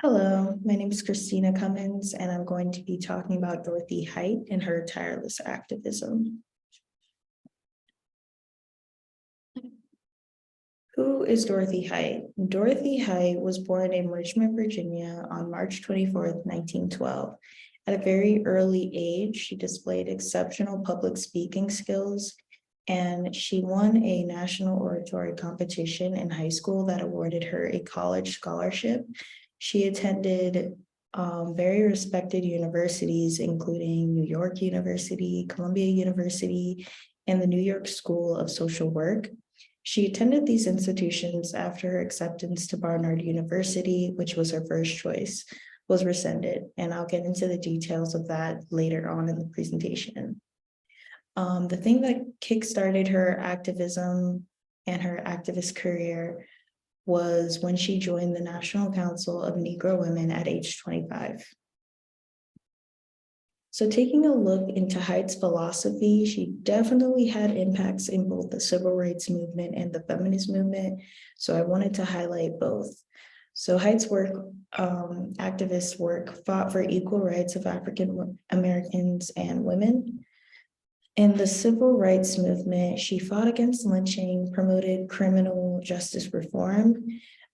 Hello, my name is Christina Cummins, and I'm going to be talking about Dorothy Height and her tireless activism. Who is Dorothy Height? Dorothy Height was born in Richmond, Virginia on March 24th, 1912. At a very early age, she displayed exceptional public speaking skills, and she won a national oratory competition in high school that awarded her a college scholarship. She attended very respected universities, including New York University, Columbia University, and the New York School of Social Work. She attended these institutions after her acceptance to Barnard University, which was her first choice, was rescinded. And I'll get into the details of that later on in the presentation. The thing that kickstarted her activism and her activist career was when she joined the National Council of Negro Women at age 25. So taking a look into Height's philosophy, she definitely had impacts in both the civil rights movement and the feminist movement. So I wanted to highlight both. So Height's work, activist work, fought for equal rights of African Americans and women. In the civil rights movement, she fought against lynching, promoted criminal justice reform,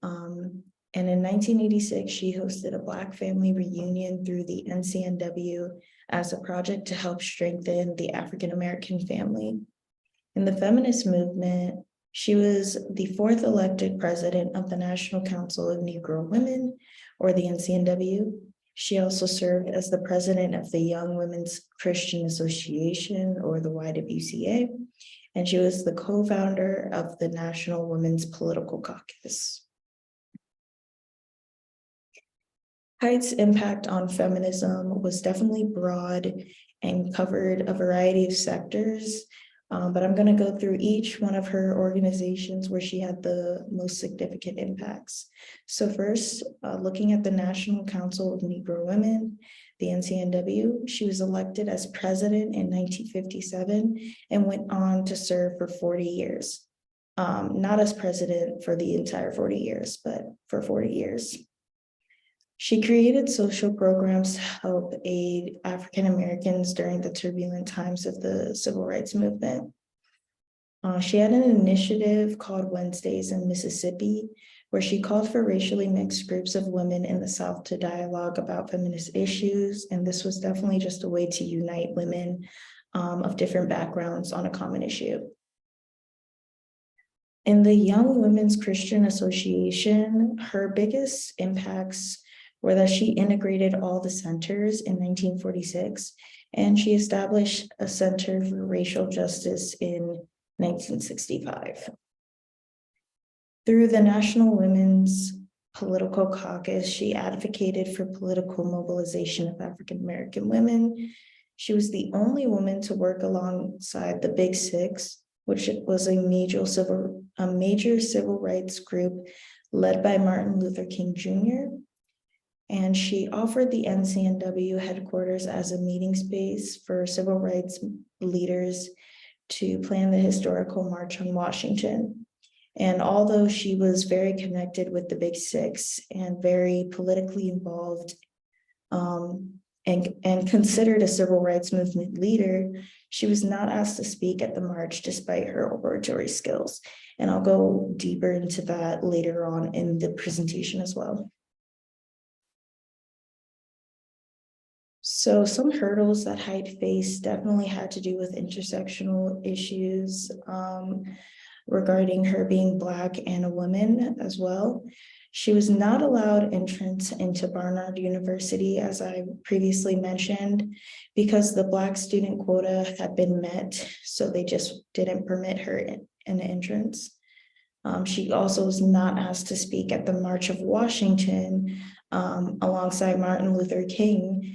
and in 1986, she hosted a Black family reunion through the NCNW as a project to help strengthen the African American family. In the feminist movement, she was the fourth elected president of the National Council of Negro Women, or the NCNW. She also served as the president of the Young Women's Christian Association, or the YWCA, and she was the co-founder of the National Women's Political Caucus. Height's impact on feminism was definitely broad and covered a variety of sectors, but I'm going to go through each one of her organizations where she had the most significant impacts. So first, looking at the National Council of Negro Women, the NCNW, she was elected as president in 1957 and went on to serve for 40 years. Not as president for the entire 40 years, but for 40 years. She created social programs to help aid African Americans during the turbulent times of the civil rights movement. She had an initiative called Wednesdays in Mississippi, where she called for racially mixed groups of women in the South to dialogue about feminist issues. And this was definitely just a way to unite women of different backgrounds on a common issue. In the Young Women's Christian Association, her biggest impacts were that she integrated all the centers in 1946, and she established a Center for Racial Justice in 1965. Through the National Women's Political Caucus, she advocated for political mobilization of African American women. She was the only woman to work alongside the Big Six, which was a major civil rights group led by Martin Luther King Jr., and she offered the NCNW headquarters as a meeting space for civil rights leaders to plan the historical March on Washington. And although she was very connected with the Big Six and very politically involved and considered a civil rights movement leader, she was not asked to speak at the march despite her oratory skills. And I'll go deeper into that later on in the presentation as well. So some hurdles that Height faced definitely had to do with intersectional issues regarding her being Black and a woman as well. She was not allowed entrance into Barnard University, as I previously mentioned, because the Black student quota had been met, so they just didn't permit her an entrance. She also was not asked to speak at the March of Washington alongside Martin Luther King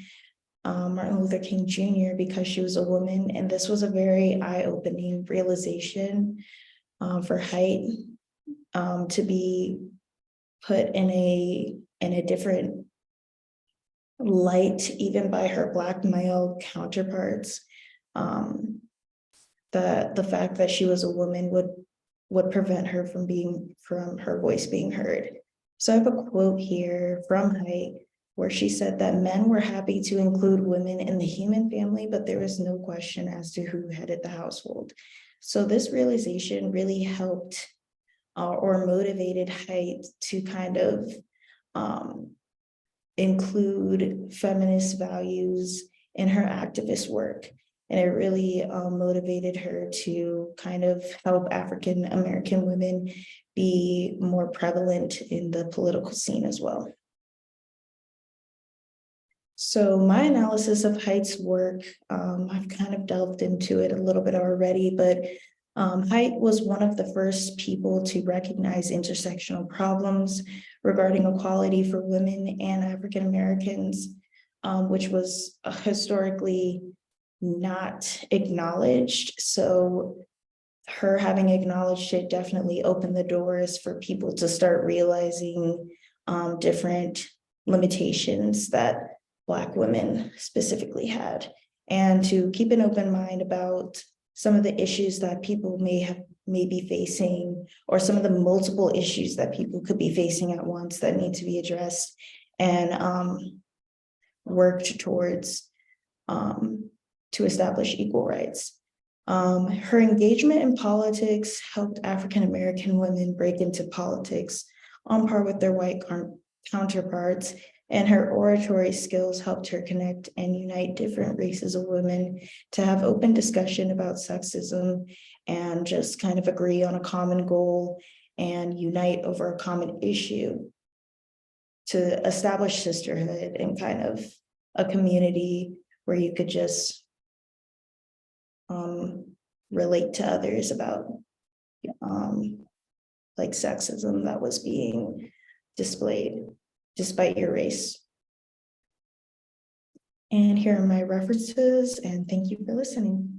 Jr., because she was a woman, and this was a very eye-opening realization for Height to be put in a different light, even by her Black male counterparts. The fact that she was a woman would prevent her from her voice being heard. So I have a quote here from Height where she said that men were happy to include women in the human family, but there was no question as to who headed the household. So this realization really helped or motivated Height to kind of include feminist values in her activist work. And it really motivated her to kind of help African American women be more prevalent in the political scene as well. So my analysis of Height's work, I've kind of delved into it a little bit already, but Height was one of the first people to recognize intersectional problems regarding equality for women and African Americans, which was historically not acknowledged. So her having acknowledged it definitely opened the doors for people to start realizing different limitations that Black women specifically had, and to keep an open mind about some of the issues that people may be facing, or some of the multiple issues that people could be facing at once that need to be addressed and worked towards to establish equal rights. Her engagement in politics helped African American women break into politics on par with their white counterparts, and her oratory skills helped her connect and unite different races of women to have open discussion about sexism and just kind of agree on a common goal and unite over a common issue to establish sisterhood and kind of a community where you could just relate to others about like sexism that was being displayed despite your race. And here are my references, and thank you for listening.